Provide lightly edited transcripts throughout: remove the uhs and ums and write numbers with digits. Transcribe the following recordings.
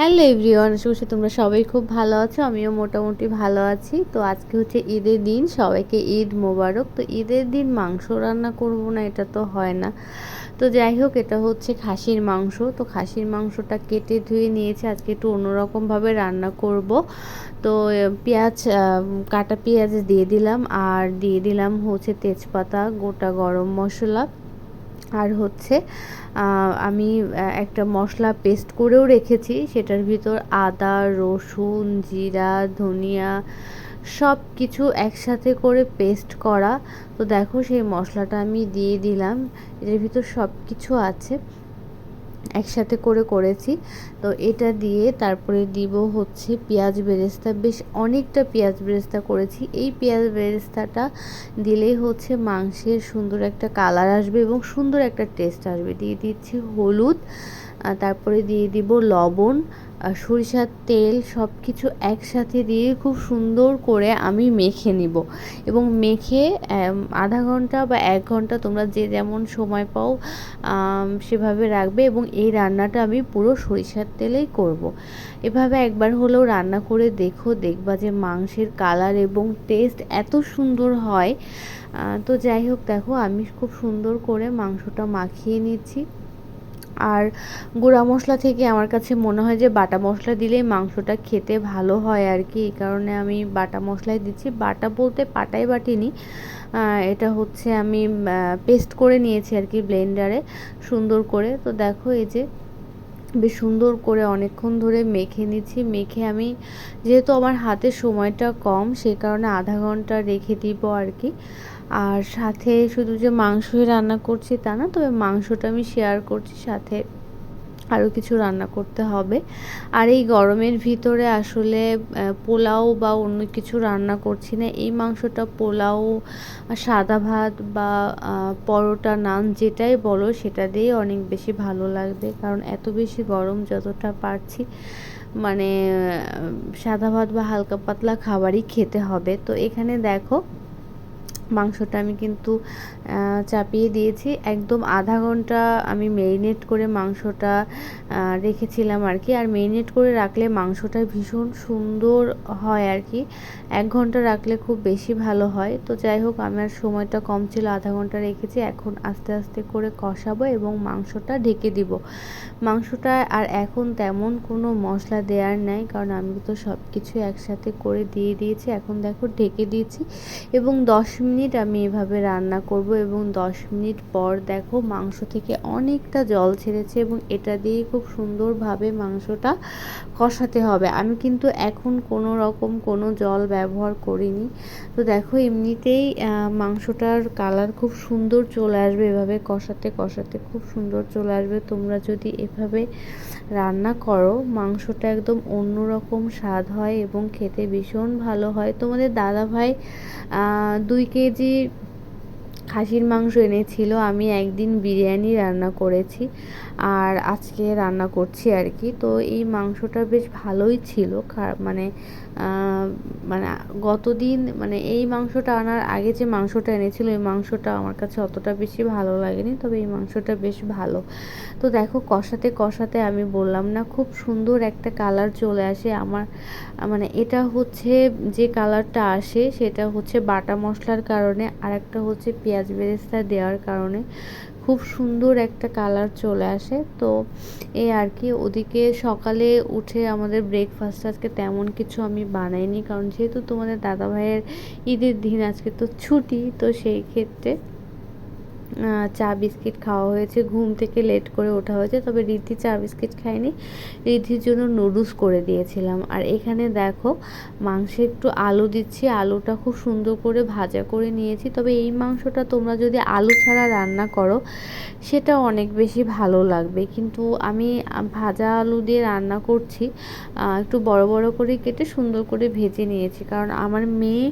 Hello everyone, আশা করছি তোমরা সবাই খুব ভালো আছো। আমিও মোটামুটি ভালো আছি। তো আজকে হচ্ছে ঈদের দিন, সবাইকে ঈদ মোবারক। তো ঈদের দিন মাংস রান্না করব না, এটা তো হয় না। তো যাই হোক, এটা হচ্ছে খাসির মাংস। তো খাসির মাংসটা কেটে ধুয়ে নিয়েছি, আজকে একটু অন্যরকমভাবে রান্না করব। তো পেঁয়াজ, কাটা পেঁয়াজ দিয়ে দিলাম, আর দিয়ে দিলাম হচ্ছে তেজপাতা, গোটা গরম মশলা, আর হচ্ছে আমি একটা মশলা পেস্ট করেও রেখেছি, সেটার ভিতর আদা, রসুন, জিরা, ধনিয়া সব কিছু একসাথে করে পেস্ট করা। তো দেখো, সেই মশলাটা আমি দিয়ে দিলাম। এর ভিতর সব কিছু আছে, একসাথে করে করেছি। তো এটা দিয়ে তারপরে দিব হচ্ছে পেঁয়াজ বেরেস্তা। বেশ অনেকটা পেঁয়াজ বেরেস্তা করেছি। এই পেঁয়াজ বেরেস্তাটা দিলেই হচ্ছে মাংসের সুন্দর একটা কালার আসবে এবং সুন্দর একটা টেস্ট আসবে। দিয়ে দিচ্ছি হলুদ, তারপরে দিয়ে দিব লবণ, সরিষার তেল, সব কিছু একসাথে দিয়ে খুব সুন্দর করে আমি মেখে নিব। এবং মেখে আধা ঘন্টা বা 1 ঘন্টা, তোমরা যে যেমন সময় পাও সেভাবে রাখবে। এবং এই রান্নাটা আমি পুরো সরিষার তেলেই করব। এভাবে একবার হলেও রান্না করে দেখো, দেখবা যে মাংসের কালার এবং টেস্ট এত সুন্দর হয়। তো যাই হোক, দেখো আমি খুব সুন্দর করে মাংসটা মাখিয়ে নিচ্ছি। আর গুঁড়া মশলা থেকে আমার কাছে মনে হয় যে বাটা মশলা দিলেই মাংসটা খেতে ভালো হয় আর কি। এই কারণে আমি বাটা মশলাই দিচ্ছি। বাটা বলতে পাটাই বাটিনি, এটা হচ্ছে আমি পেস্ট করে নিয়েছি আর কি, ব্লেন্ডারে সুন্দর করে। তো দেখো, এই যে বেশ সুন্দর করে অনেকক্ষণ ধরে মেখে নিচ্ছি। মেখে আমি, যেহেতু আমার হাতে সময়টা কম, সে কারণে আধা ঘন্টা রেখে দিব আর কি। আর সাথে শুধু যে মাংসই রান্না করছি তা না, তবে মাংসটা আমি শেয়ার করছি, সাথে আরও কিছু রান্না করতে হবে। আর এই গরমের ভিতরে আসলে পোলাও বা অন্য কিছু রান্না করছি না। এই মাংসটা পোলাও, সাদা ভাত বা পরোটা, নান যেটাই বলো সেটা দিয়ে অনেক বেশি ভালো লাগবে। কারণ এত বেশি গরম, যতটা পারছি মানে সাদা ভাত বা হালকা পাতলা খাবারই খেতে হবে। তো এখানে দেখো, মাংসটা আমি কিন্তু চাপিয়ে দিয়েছি। একদম আধা ঘন্টা আমি মেরিনেট করে মাংসটা রেখেছিলাম আর কি। আর মেরিনেট করে রাখলে মাংসটা ভীষণ সুন্দর হয় আর কি। 1 ঘন্টা রাখলে খুব বেশি ভালো হয়। তো যাই হোক, আমার সময়টা কম ছিল, আধা ঘন্টা রেখেছি। এখন আস্তে আস্তে করে কষাবো এবং মাংসটা ঢেকে দিব। মাংসটা আর এখন তেমন কোনো মশলা দেওয়ার নাই, কারণ আমি তো সব কিছু একসাথে করে দিয়ে দিয়েছি। এখন দেখো, ঢেকে দিয়েছি এবং 10 মিনিট আমি এভাবে রান্না করব। এবং 10 মিনিট পর দেখো, মাংস থেকে অনেকটা জল ছেড়েছে এবং এটা দিয়ে খুব সুন্দরভাবে মাংসটা কষাতে হবে। আমি কিন্তু এখন কোনো রকম কোনো জল ব্যবহার করিনি। তো দেখো, এমনিতেই মাংসটার কালার খুব সুন্দর চলে আসবে, এভাবে কষাতে কষাতে খুব সুন্দর চলে আসবে। তোমরা যদি এভাবে রান্না করো, মাংসটা একদম অন্যরকম স্বাদ হয় এবং খেতে ভীষণ ভালো হয়। তোমাদের দাদাভাই 2 কেজি খাসির মাংস এনেছিল। আমি একদিন বিরিয়ানি রান্না করেছি, আর আজকে রান্না করছি আর কি। তো এই মাংসটা বেশ ভালোই ছিল, মানে মানে গতদিন, মানে এই মাংসটা আনার আগে যে মাংসটা এনেছিল, এই মাংসটা আমার কাছে অতটা বেশি ভালো লাগেনি, তবে এই মাংসটা বেশ ভালো। তো দেখো, কষাতে কষাতে আমি বললাম না, খুব সুন্দর একটা কালার চলে আসে আমার। মানে এটা হচ্ছে, যে কালারটা আসে সেটা হচ্ছে বাটা মশলার কারণে, আর একটা হচ্ছে পেঁয়াজ বেরেস্তা দেওয়ার কারণে খুব সুন্দর একটা কালার চলে আসে। তো এই আর কি। ওদিকে সকালে উঠে আমাদের ব্রেকফাস্ট আজকে তেমন কিছু আমি বানাইনি, কারণ যেহেতু তোমাদের দাদাভাইয়ের ঈদের দিন, আজকে তো ছুটি। তো সেই ক্ষেত্রে চা বিস্কিট খাওয়া হয়েছে, ঘুম থেকে লেট করে ওঠা হয়েছে। তবে রিদ্ধি চা বিস্কিট খায়নি, রিদ্ধির জন্য নুডলস করে দিয়েছিলাম। আর এখানে দেখো, মাংসে একটু আলু দিচ্ছি, আলুটা খুব সুন্দর করে ভাজা করে নিয়েছি। তবে এই মাংসটা তোমরা যদি আলু ছাড়া রান্না করো, সেটা অনেক বেশি ভালো লাগবে। কিন্তু আমি ভাজা আলু দিয়ে রান্না করছি, একটু বড় বড় করে কেটে সুন্দর করে ভেজে নিয়েছি। কারণ আমার মেয়ে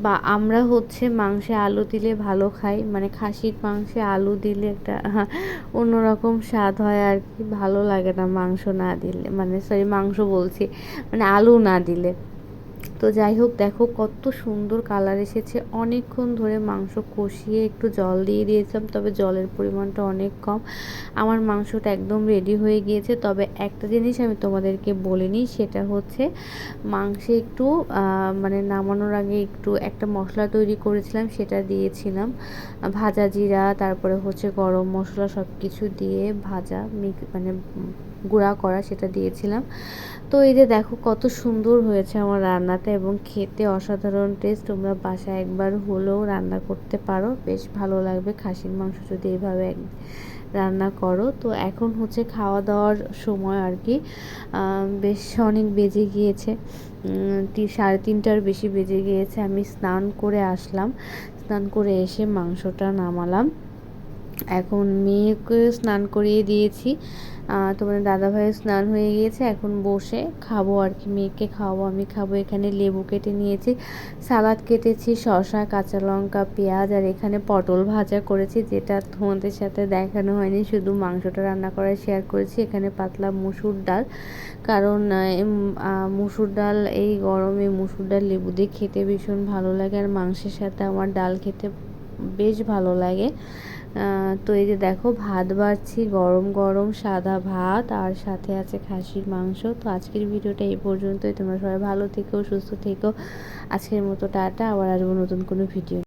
বা আমরা হচ্ছে মাংসে আলু দিলে ভালো খাই, মানে খাসির মাংসে আলু দিলে একটা অন্যরকম স্বাদ হয় আর কি। ভালো লাগে না মাংস না দিলে, মানে সরি, মাংস বলছি, মানে আলু না দিলে। তো যাই হোক, দেখো কত সুন্দর কালার এসেছে। অনেকক্ষণ ধরে মাংস কষিয়ে একটু জল দিয়ে দিয়েছিলাম, তবে জলের পরিমাণটা অনেক কম। আমার মাংসটা একদম রেডি হয়ে গিয়েছে। তবে একটা জিনিস আমি তোমাদেরকে বলিনি, সেটা হচ্ছে মাংসে একটু মানে নামানোর আগে একটু একটা মশলা তৈরি করেছিলাম, সেটা দিয়েছিলাম। ভাজা জিরা, তারপরে হচ্ছে গরম মশলা, সব কিছু দিয়ে ভাজা মানে গুঁড়া করা, সেটা দিয়েছিলাম। তো এই যে দেখো কত সুন্দর হয়েছে আমার রান্নাটা, এবং খেতে অসাধারণ টেস্ট। তোমরা বাসায় একবার হলেও রান্না করতে পারো, বেশ ভালো লাগবে খাসির মাংস যদি এইভাবে রান্না করো। তো এখন হচ্ছে খাওয়া দাওয়ার সময় আর কি, বেশ অনেক বেজে গিয়েছে, 3:30টার বেশি বেজে গিয়েছে। আমি স্নান করে আসলাম, স্নান করে এসে মাংসটা নামালাম। এখন মেয়েকে স্নান করিয়ে দিয়েছি, তোমাদের দাদাভাইয়ের স্নান হয়ে গিয়েছে। এখন বসে খাবো আর কি, মেয়েকে খাওয়াবো, আমি খাবো। এখানে লেবু কেটে নিয়েছি, সালাদ কেটেছি, শসা, কাঁচা লঙ্কা, পেঁয়াজ, আর এখানে পটল ভাজা করেছি, যেটা তোমাদের সাথে দেখানো হয়নি, শুধু মাংসটা রান্না করে শেয়ার করেছি। এখানে পাতলা মুসুর ডাল, কারণ মুসুর ডাল এই গরমে মুসুর ডাল লেবু দিয়ে খেতে ভীষণ ভালো লাগে, আর মাংসের সাথে আমার ডাল খেতে বেশ ভালো লাগে। তো এই যে দেখো ভাত বাড়ছি, গরম গরম সাদা ভাত, আর সাথে আছে খাসির মাংস। তো আজকের ভিডিওটা এই পর্যন্তই। তোমরা সবাই ভালো থেকো, সুস্থ থেকো। আজকের মতো টাটা, আবার আসবো নতুন কোনো ভিডিও।